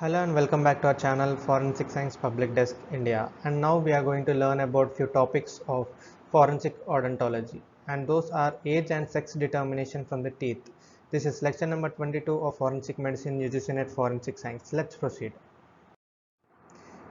Hello and welcome back to our channel Forensic Science Public Desk India, and now we are going to learn about few topics of forensic odontology, and those are age and sex determination from the teeth. This is lecture number 22 of Forensic Medicine UGC NET Forensic Science. Let's proceed.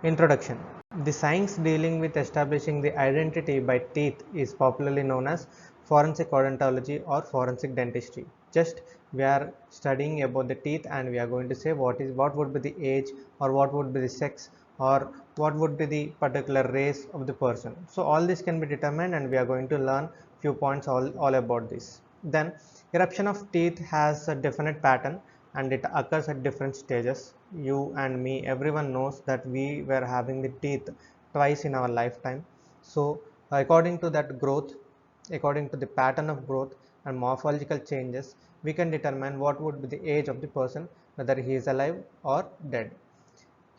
Introduction. The science dealing with establishing the identity by teeth is popularly known as forensic odontology or forensic dentistry. Just we are studying about the teeth and we are going to say what would be the age or what would be the sex or what would be the particular race of the person. So all this can be determined and we are going to learn few points all about this. Then eruption of teeth has a definite pattern and it occurs at different stages. You and me, everyone knows that we were having the teeth twice in our lifetime. So according to that growth, according to the pattern of growth and morphological changes, we can determine what would be the age of the person, whether he is alive or dead.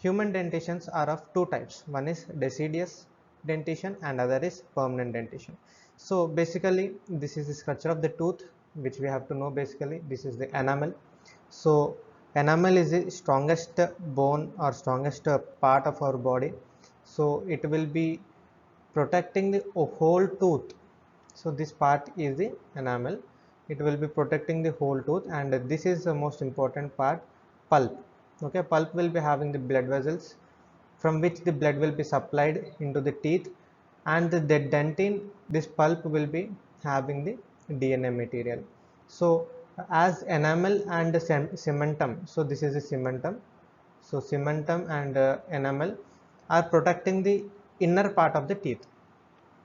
Human dentitions are of two types. One is deciduous dentition and other is permanent dentition. So basically this is the structure of the tooth which we have to know. Basically this is the enamel. So enamel is the strongest bone or strongest part of our body. So it will be protecting the whole tooth. So this part is the enamel. It will be protecting the whole tooth, and this is the most important part, pulp. Okay, pulp will be having the blood vessels from which the blood will be supplied into the teeth, and the dentin, this pulp will be having the DNA material. So as enamel and cementum, so this is the cementum. So cementum and enamel are protecting the inner part of the teeth.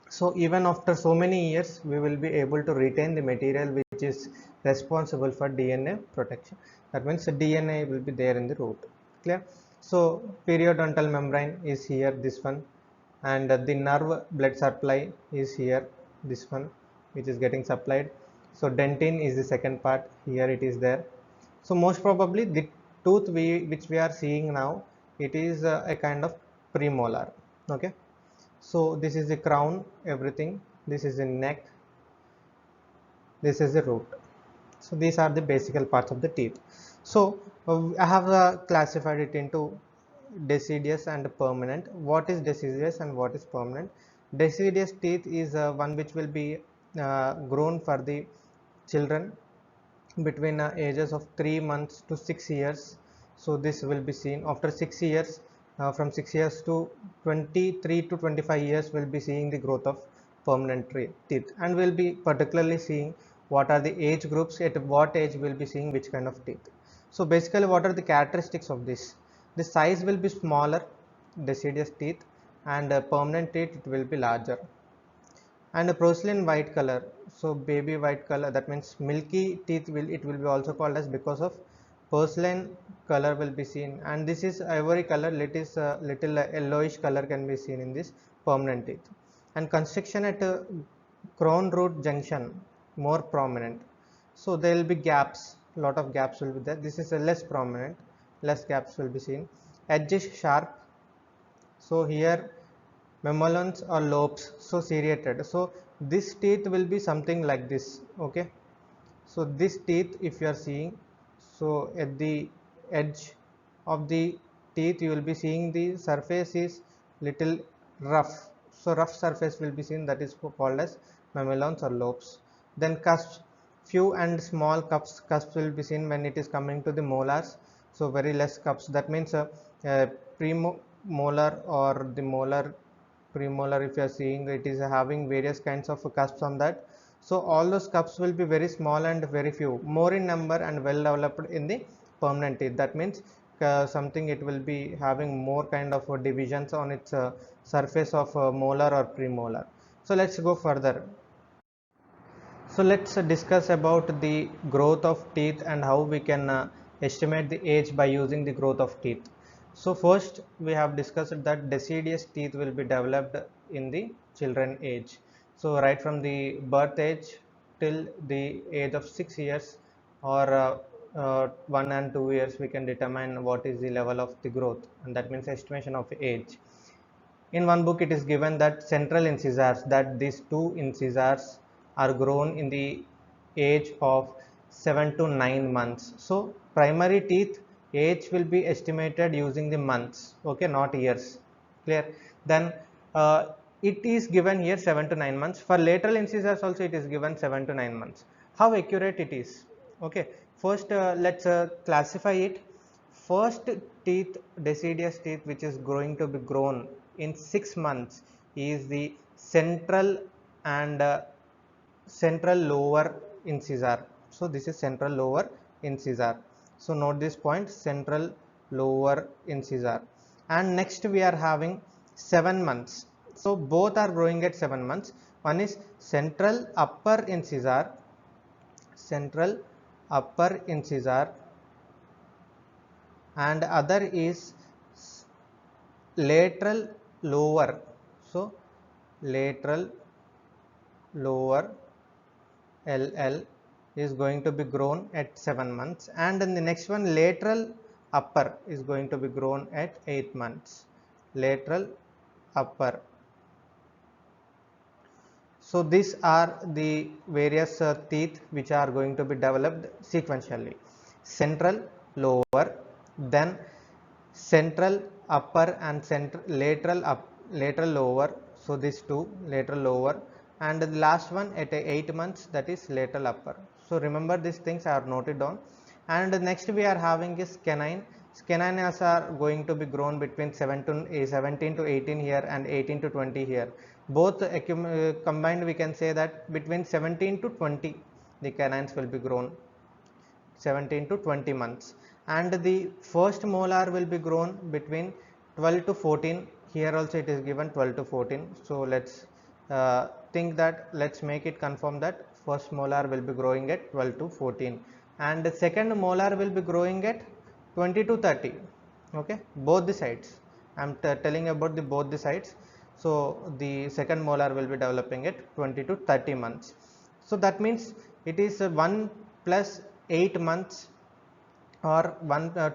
So even after so many years we will be able to retain the material which is responsible for DNA protection. That means the DNA will be there in the root. Clear? So periodontal membrane is here, this one, and the nerve blood supply is here, this one, which is getting supplied. So dentin is the second part, here it is there. So most probably the tooth which we are seeing now, it is a kind of premolar. Okay, so this is the crown, everything, this is the neck, this is the root. So these are the basic parts of the teeth. So I have classified it into deciduous and permanent. What is deciduous and what is permanent? Deciduous teeth is one which will be grown for the children between ages of 3 months to 6 years. So this will be seen after 6 years. From 6 years to 23 to 25 years we'll be seeing the growth of permanent teeth, and we'll be particularly seeing what are the age groups, at what age we'll be seeing which kind of teeth. So basically what are the characteristics of this? The size will be smaller, deciduous teeth, and permanent teeth it will be larger. And a porcelain white color, so baby white color, that means milky teeth, will be also called as, because of porcelain color will be seen. And this is ivory color, little yellowish color can be seen in this permanent teeth. And constriction at crown root junction more prominent, so there will be gaps, lot of gaps will be there. This is a less prominent, less gaps will be seen. Edge is sharp, so here memolons or lobes, so serrated. So this teeth will be something like this. Okay, so this teeth if you are seeing, so at the edge of the teeth you will be seeing the surface is little rough, so rough surface will be seen, that is called as memolons or lobes. Then cusps, few and small cusps will be seen when it is coming to the molars, so very less cups. That means premolar or the molar, premolar, if you are seeing, it is having various kinds of cusps on that. So all those cups will be very small and very few, more in number and well developed in the permanent teeth. That means something it will be having more kind of divisions on its surface of molar or premolar. So let's go further. So let's discuss about the growth of teeth and how we can estimate the age by using the growth of teeth. So first we have discussed that deciduous teeth will be developed in the children age. So right from the birth age till the age of 6 years or 1 and 2 years, we can determine what is the level of the growth, and that means estimation of age. In one book it is given that central incisors, that these two incisors are grown in the age of 7 to 9 months. So primary teeth age will be estimated using the months, okay, not years. Clear? Then uh, it is given here 7 to 9 months. For lateral incisors also it is given 7 to 9 months. How accurate it is? Okay, first let's classify it. First teeth, deciduous teeth, which is going to be grown in 6 months is the central and central lower incisor. So this is central lower incisor. So note this point, central lower incisor. And next we are having 7 months. So both are growing at 7 months. One is central upper incisor, central upper incisor, and other is lateral lower. So lateral lower LL is going to be grown at 7 months, and in the next one lateral upper is going to be grown at 8 months. Lateral upper. So these are the various teeth which are going to be developed sequentially. Central lower, then central upper, and lateral lower. So these two, lateral lower, and the last one at 8 months, that is lateral upper. So remember these things are noted down. And next we are having is canine. Canines are going to be grown between 17 to 18 here and 18 to 20 here. Both combined we can say that between 17 to 20 the canines will be grown, 17 to 20 months. And the first molar will be grown between 12 to 14. Here also it is given 12 to 14. So let's think that, let's make it confirm that first molar will be growing at 12 to 14, and the second molar will be growing at 20 to 30. Okay, both the sides, I am telling about the both the sides. So the second molar will be developing at 20 to 30 months. So that means it is 1 plus 8 months, or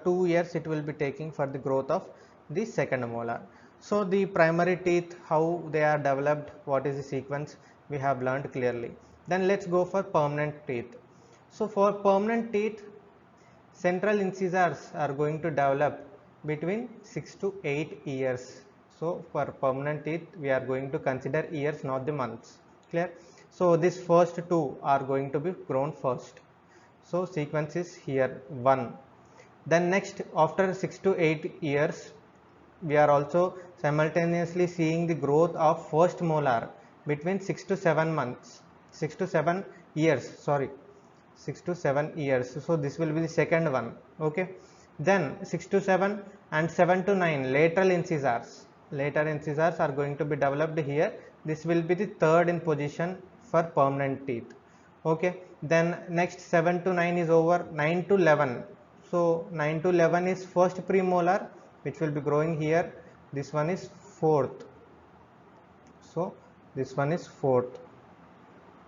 2 years it will be taking for the growth of the second molar. So the primary teeth, how they are developed, what is the sequence, we have learned clearly. Then let's go for permanent teeth. So for permanent teeth, central incisors are going to develop between 6 to 8 years. So for permanent teeth we are going to consider years, not the months. Clear? So this first two are going to be grown first. So sequence is here 1. Then next, after 6 to 8 years, we are also simultaneously seeing the growth of first molar between 6 to 7 months, 6 to 7 years, sorry, 6 to 7 years. So this will be the second one. Okay, then 6 to 7 and 7 to 9 lateral incisors. Lateral incisors are going to be developed here. This will be the third in position for permanent teeth. Okay, then next 7 to 9 is over. 9 to 11. So 9 to 11 is first premolar, which will be growing here. This one is fourth. So this one is fourth.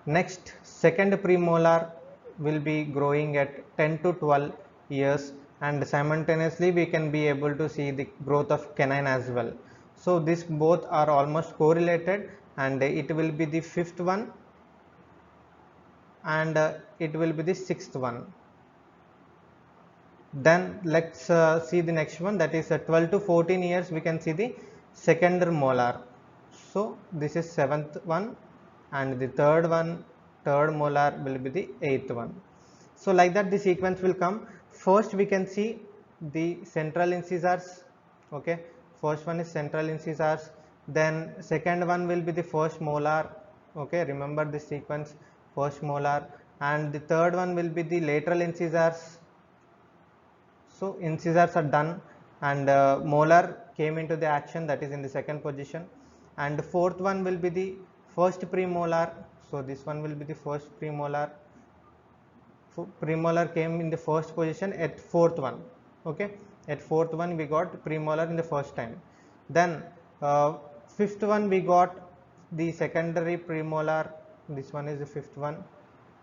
Next, second premolar will be growing at 10 to 12 years, and simultaneously we can be able to see the growth of canine as well. So these both are almost correlated, and it will be the fifth one, and it will be the sixth one. Then let's see the next one, that is 12 to 14 years we can see the second molar. So this is seventh one, and the third molar will be the eighth one. So like that the sequence will come. First we can see the central incisors. Okay, first one is central incisors, then second one will be the first molar. Okay, remember this sequence, first molar, and the third one will be the lateral incisors. So incisors are done, and molar came into the action, that is in the second position, and the fourth one will be the first premolar. So this one will be the first premolar. Premolar came in the first position at fourth one. Okay, at fourth one we got premolar in the first time. Then fifth one we got the secondary premolar. This one is the fifth one,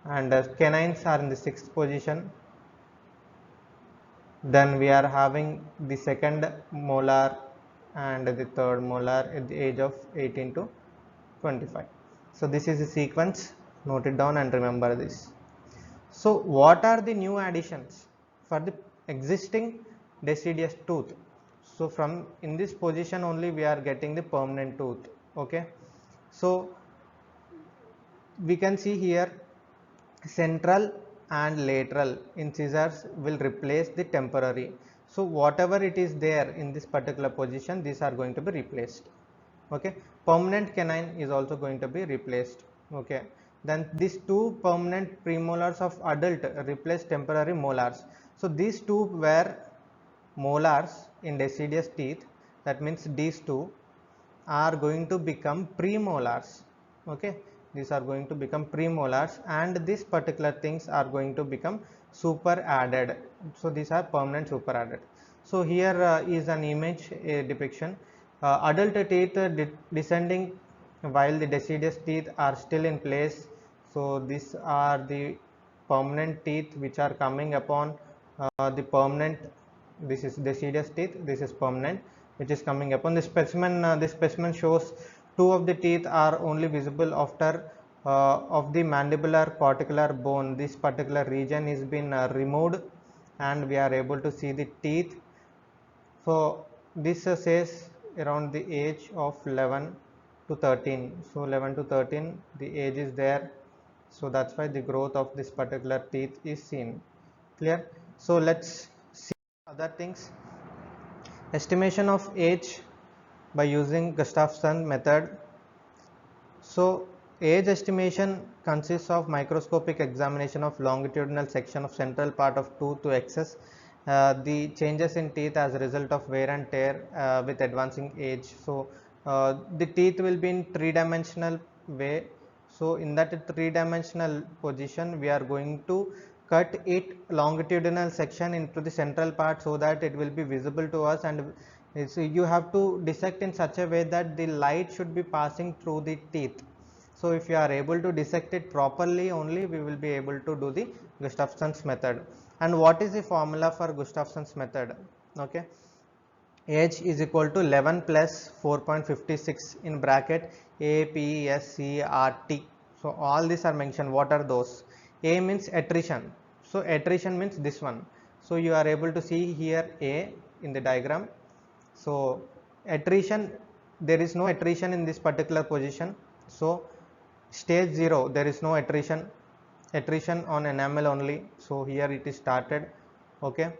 and canines are in the sixth position. Then we are having the second molar and the third molar at the age of 18 to 25. So this is the sequence, note it down and remember this. So what are the new additions? For the existing deciduous tooth. So from in this position only we are getting the permanent tooth. Okay, so we can see here central and lateral incisors will replace the temporary. So whatever it is there in this particular position, these are going to be replaced. Okay, permanent canine is also going to be replaced. Okay, then these two permanent premolars of adult replace temporary molars. So these two were molars in deciduous teeth, that means these two are going to become premolars. Okay, these are going to become premolars, and these particular things are going to become super added. So these are permanent super added. So here is an image depiction. Adult teeth descending while the deciduous teeth are still in place. So these are the permanent teeth which are coming upon the permanent. This is deciduous teeth, this is permanent, which is coming upon the specimen. This specimen shows two of the teeth are only visible after of the mandibular particular bone. This particular region is been removed, and we are able to see the teeth. So this says around the age of 11 to 13. So 11 to 13 the age is there, so that's why the growth of this particular teeth is seen. Clear? So let's see other things. Estimation of age by using Gustafson method. So age estimation consists of microscopic examination of longitudinal section of central part of tooth to access the changes in teeth as a result of wear and tear with advancing age. So the teeth will be in three-dimensional way. So in that three-dimensional position, we are going to cut it longitudinal section into the central part so that it will be visible to us, and so you have to dissect in such a way that the light should be passing through the teeth. So if you are able to dissect it properly, only we will be able to do the Gustafson's method. And what is the formula for Gustafson's method? Okay, age is equal to 11 plus 4.56 in bracket APSCRT. So all these are mentioned. What are those? A means attrition. So attrition means this one. So you are able to see here A in the diagram. So attrition, there is no attrition in this particular position. So stage 0, there is no attrition on enamel only. So here it is started. Okay,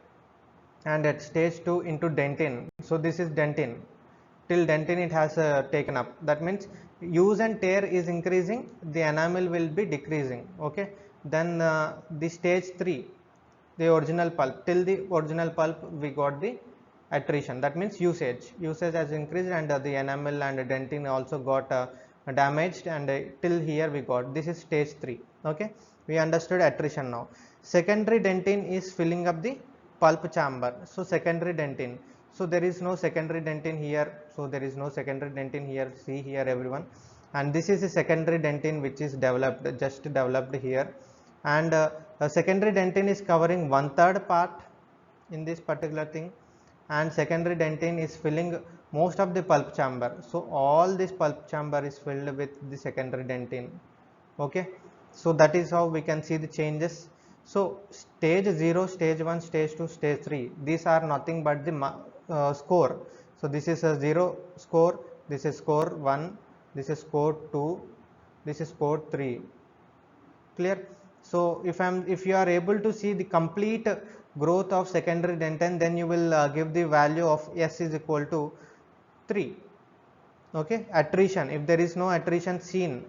and at stage 2 into dentin. So this is dentin. Till dentin it has taken up. That means use and tear is increasing, the enamel will be decreasing. Okay, then the stage 3, the original pulp. Till the original pulp we got the attrition. That means usage has increased, and the enamel and dentin also got damaged, and till here we got, this is stage 3. Okay, we understood attrition now. Secondary dentin is filling up the pulp chamber. So secondary dentin, so there is no secondary dentin here. So there is no secondary dentin here. See here everyone, and this is the secondary dentin which is developed, just developed here. And secondary dentin is covering 1/3 part in this particular thing, and secondary dentin is filling most of the pulp chamber. So all this pulp chamber is filled with the secondary dentin. Okay, so that is how we can see the changes. So stage 0, stage 1, stage 2, stage 3, these are nothing but the score. So this is a 0 score, this is score 1, this is score 2, this is score 3. Clear? So if you are able to see the complete growth of secondary dentin, then you will give the value of S is equal to 3. Okay, attrition, if there is no attrition seen,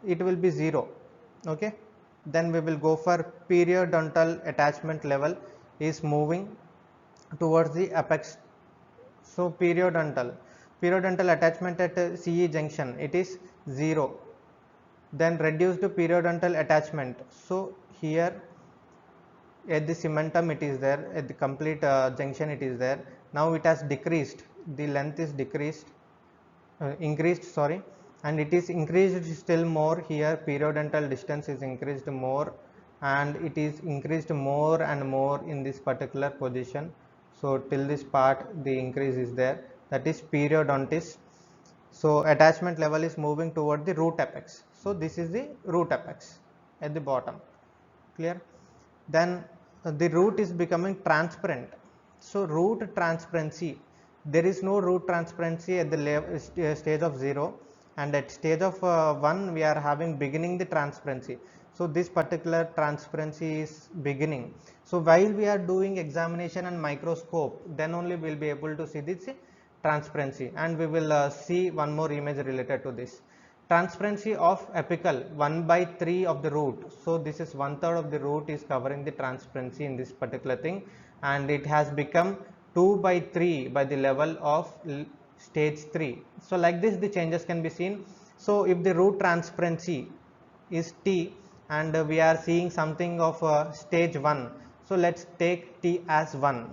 it will be 0. Okay, then we will go for periodontal attachment level is moving towards the apex. So periodontal attachment at CE junction, it is 0. Then reduced periodontal attachment. So here at the cementum it is there, at the complete junction it is there. Now it has decreased, the length is increased, sorry, and it is increased still more. Here periodontal distance is increased more, and it is increased more and more in this particular position. So till this part the increase is there, that is periodontis. So attachment level is moving toward the root apex. So this is the root apex at the bottom. Clear? Then the root is becoming transparent. So root transparency, there is no root transparency at the stage of 0, and at stage of 1 we are having beginning the transparency. So this particular transparency is beginning. So while we are doing examination and microscope, then only we will be able to see this transparency, and we will see one more image related to this. Transparency of apical 1 by 3 of the root. So this is 1/3 of the root is covering the transparency in this particular thing, and it has become 2 by 3 by the level of stage 3. So like this the changes can be seen. So if the root transparency is T, and we are seeing something of stage 1, so let's take T as 1,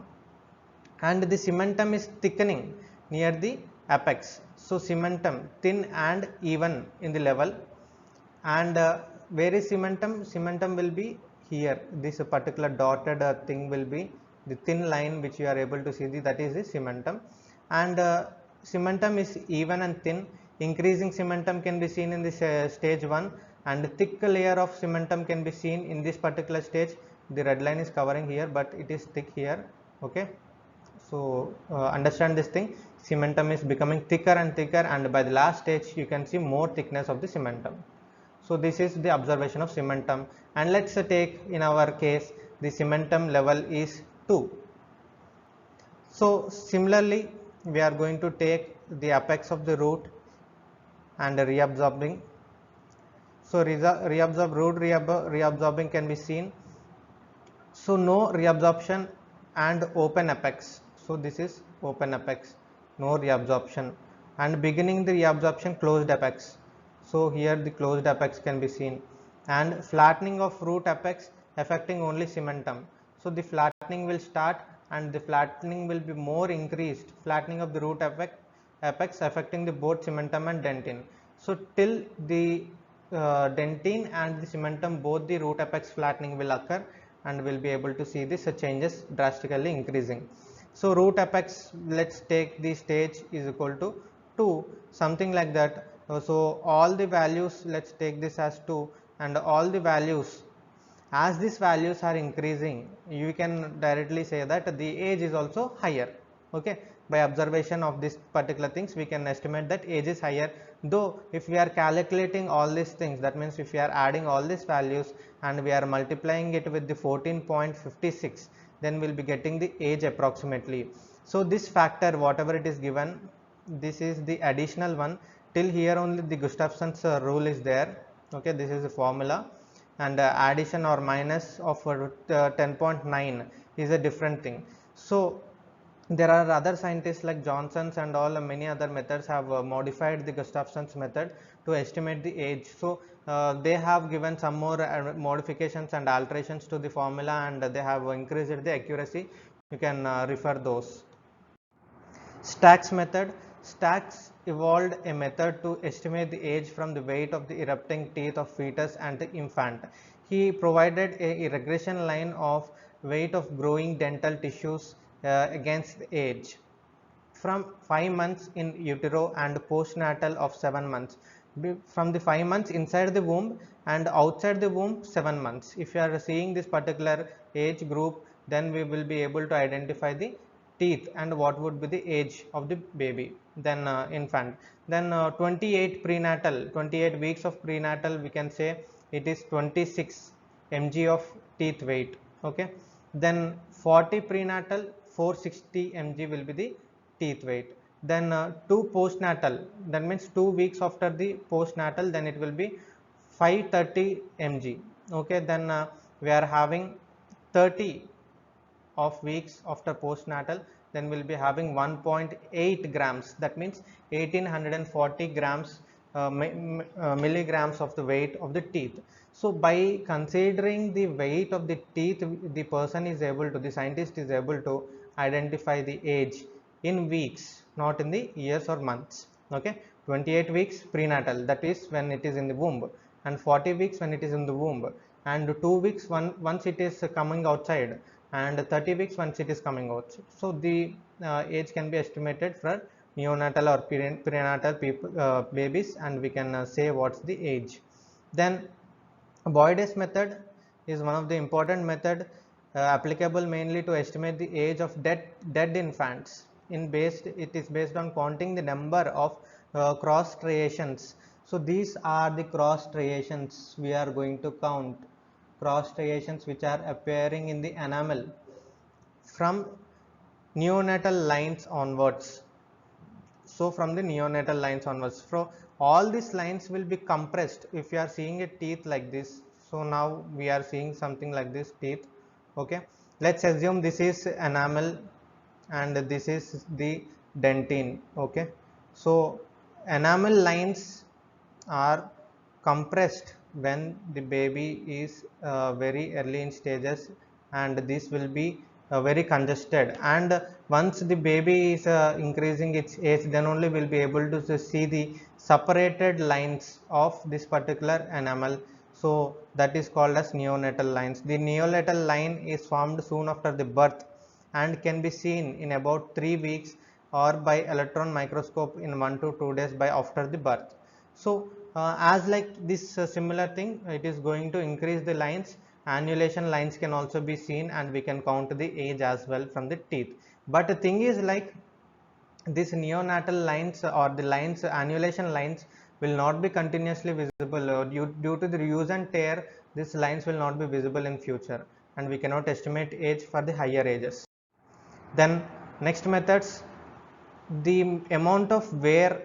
and the cementum is thickening near the apex. So cementum thin and even in the level, and where is cementum? Cementum will be here. This particular dotted thing will be the thin line which you are able to see, that is the cementum, and cementum is even and thin. Increasing cementum can be seen in this stage 1, and thick layer of cementum can be seen in this particular stage. The red line is covering here, but it is thick here. Okay, so understand this thing, cementum is becoming thicker and thicker, and by the last stage you can see more thickness of the cementum. So this is the observation of cementum, and let's take in our case the cementum level is 2. So similarly we are going to take the apex of the root and reabsorbing. So reabsorbing can be seen. So no reabsorption and open apex. So this is open apex, no reabsorption, and beginning the reabsorption closed apex. So here the closed apex can be seen, and flattening of root apex affecting only cementum. So the flattening will start, and the flattening will be more increased, flattening of the root apex affecting the both cementum and dentine. So till the dentine and the cementum, both the root apex flattening will occur, and we'll be able to see this changes drastically increasing. So root apex, let's take the stage is equal to 2, something like that. So all the values, let's take this as 2, and all the values, as these values are increasing, you can directly say that the age is also higher. Okay, by observation of this particular things we can estimate that age is higher. Though if we are calculating all these things, that means if we are adding all these values and we are multiplying it with the 14.56, then we'll be getting the age approximately. So this factor, whatever it is given, this is the additional one. Till here only the Gustafson's rule is there. Okay, this is the formula, and addition or minus of 10.9 is a different thing. So there are other scientists like Johnson's and all, many other methods have modified the Gustafson's method to estimate the age. So they have given some more modifications and alterations to the formula, and they have increased the accuracy. You can refer those. Stack's method. Stack's evolved a method to estimate the age from the weight of the erupting teeth of fetus and the infant. He provided a regression line of weight of growing dental tissues against the age from 5 months in utero and postnatal of 7 months. From the 5 months inside the womb and outside the womb 7 months. If you are seeing this particular age group, then we will be able to identify the teeth and what would be the age of the baby, then infant. Then 28 prenatal, 28 weeks of prenatal, we can say it is 26 mg of teeth weight. Okay, then 40 prenatal, 460 mg will be the teeth weight. Then 2 postnatal, that means 2 weeks after the postnatal, then it will be 530 mg. Okay, then we are having 30 of weeks after postnatal, then we'll be having 1.8 grams, that means 1840 grams milligrams of the weight of the teeth. So by considering the weight of the teeth, the person is able to, the scientist is able to identify the age in weeks, not in the years or months. Okay, 28 weeks prenatal, that is when it is in the womb, and 40 weeks when it is in the womb, and 2 weeks once it is coming outside, and 30 weeks once it is coming out. So the age can be estimated for neonatal or prenatal people, babies, and we can say what's the age. Then Boyde's method is one of the important method applicable mainly to estimate the age of dead infants. It is based on counting the number of cross striations. So these are the cross striations we are going to count, cross striations which are appearing in the enamel from neonatal lines onwards. So from the neonatal lines onwards, so all these lines will be compressed. If you are seeing a teeth like this, so now we are seeing something like this teeth. Okay, let's assume this is enamel and this is the dentine. Okay, so enamel lines are compressed when the baby is very early in stages, and this will be very congested, and once the baby is increasing its age, then only we'll be able to see the separated lines of this particular enamel. So that is called as neonatal lines. The neonatal line is formed soon after the birth and can be seen in about 3 weeks or by electron microscope in 1 to 2 days by after the birth. So as like this similar thing, it is going to increase the lines. Annulation lines can also be seen, and we can count the age as well from the teeth. But the thing is, like, these neonatal lines or the lines, annulation lines, will not be continuously visible due to the use and tear. These lines will not be visible in future, and we cannot estimate age for the higher ages. Then next methods, the amount of wear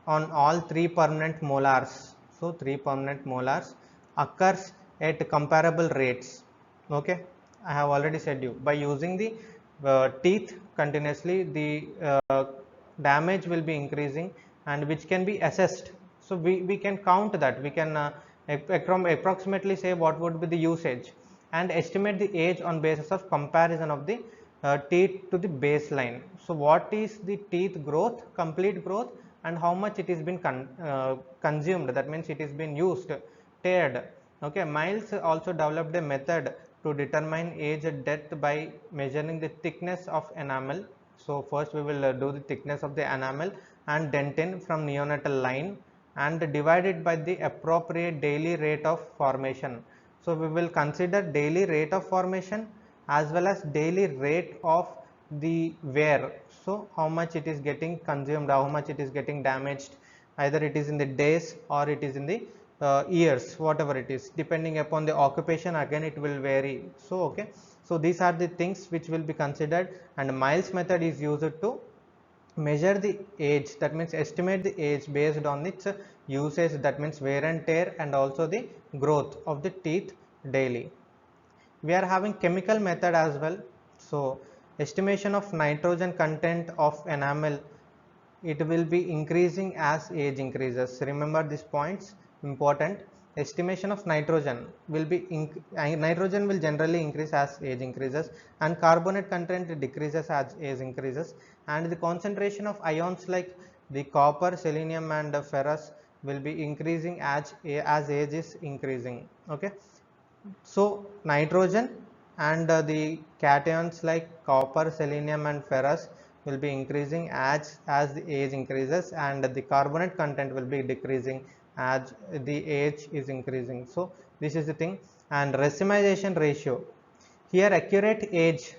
on all three permanent molars. So three permanent molars occurs at comparable rates. Okay, I have already said you, by using the teeth continuously, the damage will be increasing, and which can be assessed. So we can count that, we can approximately say what would be the usage, and estimate the age on basis of comparison of the teeth to the baseline. So what is the teeth growth, complete growth, and how much it has been consumed, that means it has been used, teared. Okay, Miles also developed a method to determine age at death by measuring the thickness of enamel. So first we will do the thickness of the enamel and dentin from neonatal line, and divide it by the appropriate daily rate of formation. So we will consider daily rate of formation as well as daily rate of the wear. So how much it is getting consumed, how much it is getting damaged, either it is in the days or it is in the years, whatever it is, depending upon the occupation, again it will vary. So okay, so these are the things which will be considered, and Miles method is used to measure the age, that means estimate the age based on its usage, that means wear and tear, and also the growth of the teeth daily. We are having chemical method as well. So estimation of nitrogen content of enamel, it will be increasing as age increases. Remember these points, important. Estimation of nitrogen will be nitrogen will generally increase as age increases, and carbonate content decreases as age increases, and the concentration of ions like the copper, selenium, and ferrous will be increasing as age is increasing. Okay, so nitrogen and the cations like copper, selenium, and ferrous will be increasing as the age increases, and the carbonate content will be decreasing as the age is increasing. So this is the thing. And racemization ratio, here accurate age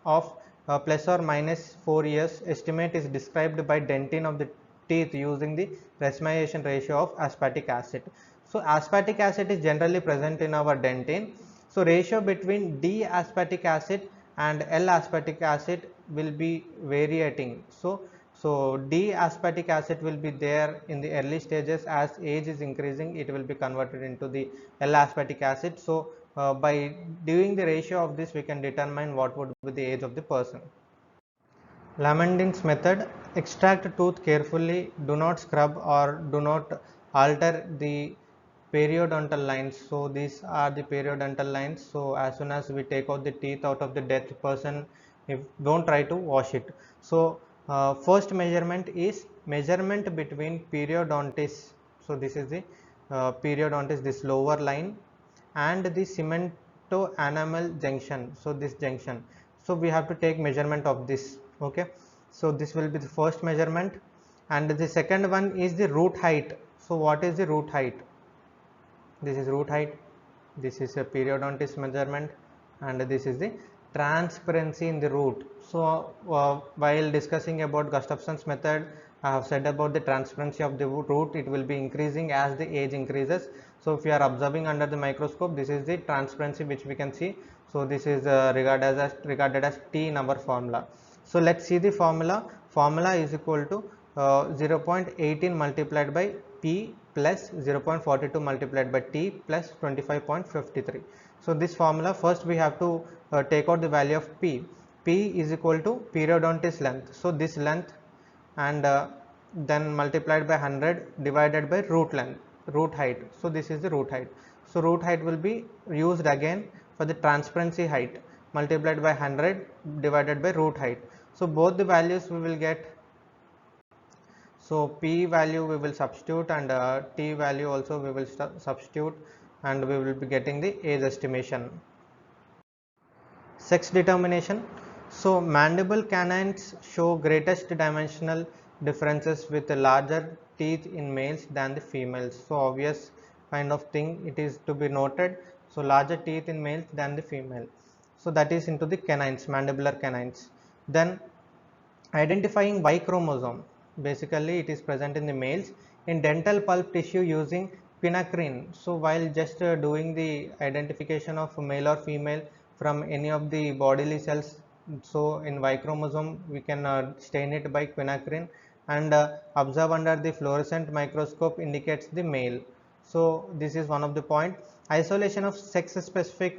of plus or minus 4 years estimate is described by dentin of the teeth using the racemization ratio of aspartic acid. So aspartic acid is generally present in our dentin. So ratio between D aspartic acid and L aspartic acid will be variating. So D aspartic acid will be there in the early stages. As age is increasing, it will be converted into the L aspartic acid. So by doing the ratio of this, we can determine what would be the age of the person. Lamandin's method: extract tooth carefully, do not scrub or do not alter the periodontal lines. So these are the periodontal lines. So as soon as we take out the teeth out of the dead person, if don't try to wash it. So first measurement is measurement between periodontis. So this is the periodontis, this lower line, and the cemento enamel junction. So this junction, so we have to take measurement of this. Okay, so this will be the first measurement, and the second one is the root height. So what is the root height? This is root height, this is a periodontis measurement, and this is the transparency in the root. So while discussing about Gustafson's method, I have said about the transparency of the root. It will be increasing as the age increases. So if you are observing under the microscope, this is the transparency which we can see. So this is regarded as T in our formula. So let's see the formula. Formula is equal to 0.18 multiplied by P plus 0.42 multiplied by T plus 25.53. So this formula, first we have to take out the value of P. P is equal to periodontist length. So this length, and then multiplied by 100 divided by root height. So this is the root height. So root height will be used again for the transparency height, multiplied by 100 divided by root height. So both the values we will get. So P value we will substitute, and T value also we will substitute, and we will be getting the age estimation. Sex determination. So mandible canines show greatest dimensional differences with larger teeth in males than the females. So obvious kind of thing it is to be noted. So larger teeth in males than the female. So that is into the canines, mandibular canines. Then identifying Y chromosome. Basically it is present in the males in dental pulp tissue using quinacrine. So while just doing the identification of male or female from any of the bodily cells, so in Y chromosome we can stain it by quinacrine, and observe under the fluorescent microscope indicates the male. So this is one of the point. Isolation of sex specific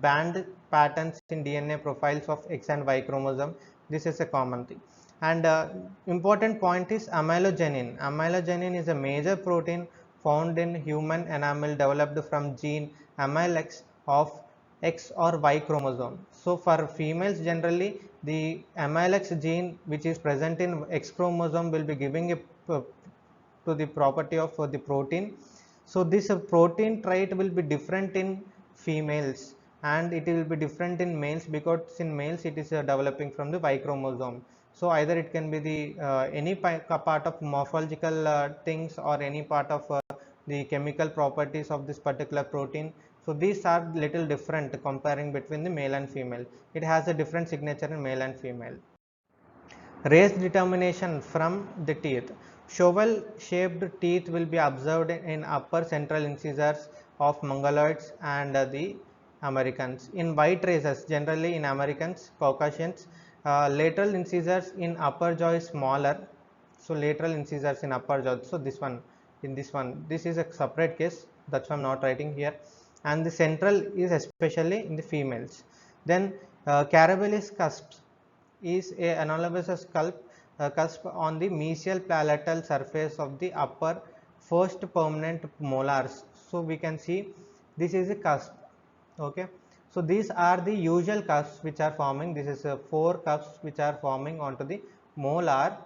band patterns in DNA profiles of X and Y chromosome. This is a common thing. And important point is amylogenin. Amylogenin is a major protein found in human enamel developed from gene amylex of X or Y chromosome. So for females generally the amylex gene which is present in X chromosome will be giving a to the property of the protein. So this protein trait will be different in females, and it will be different in males because in males it is developing from the Y chromosome. So either it can be the any part of morphological things, or any part of the chemical properties of this particular protein. So these are little different comparing between the male and female. It has a different signature in male and female. Race determination from the teeth. Shovel shaped teeth will be observed in upper central incisors of Mongoloids and the Americans. In white races, generally in Americans, Caucasians, lateral incisors in upper jaw is smaller. So lateral incisors in upper jaw. So this one, this is a separate case. That's why I'm not writing here. And the central is especially in the females. Then Carabellis cusps is a analogous cusp on the mesial palatal surface of the upper first permanent molars. So we can see this is a cusp. Okay, so these are the usual cusps which are forming. This is 4 cusps which are forming onto the molar.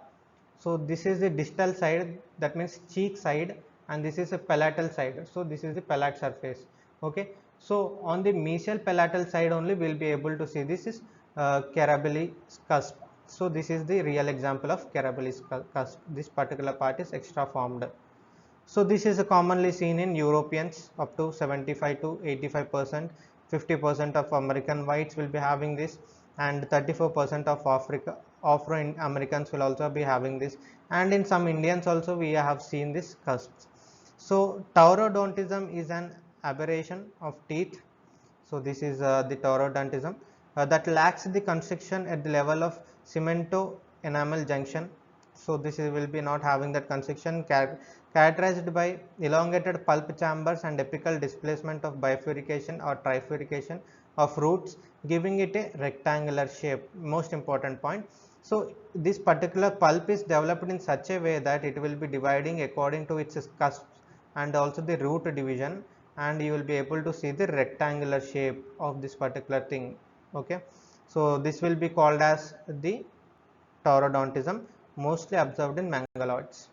So this is the distal side, that means cheek side, and this is a palatal side. So this is the palate surface. Okay, so on the mesial palatal side only we will be able to see this is Carabelli cusp. So this is the real example of Carabelli cusp. This particular part is extra formed. So this is commonly seen in Europeans up to 75 to 85%. 50% of American whites will be having this, and 34% of Afro-Americans will also be having this, and in some Indians also we have seen this cusps. So taurodontism is an aberration of teeth. So this is the taurodontism that lacks the constriction at the level of cemento enamel junction. So this will be not having that constriction, characterized by elongated pulp chambers and apical displacement of bifurcation or trifurcation of roots, giving it a rectangular shape. Most important point. So this particular pulp is developed in such a way that it will be dividing according to its cusps and also the root division, and you will be able to see the rectangular shape of this particular thing. Okay, so this will be called as the taurodontism, mostly observed in Mongoloids.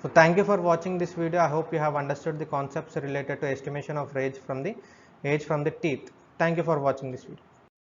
So thank you for watching this video. I hope you have understood the concepts related to estimation of age from the teeth. Thank you for watching this video.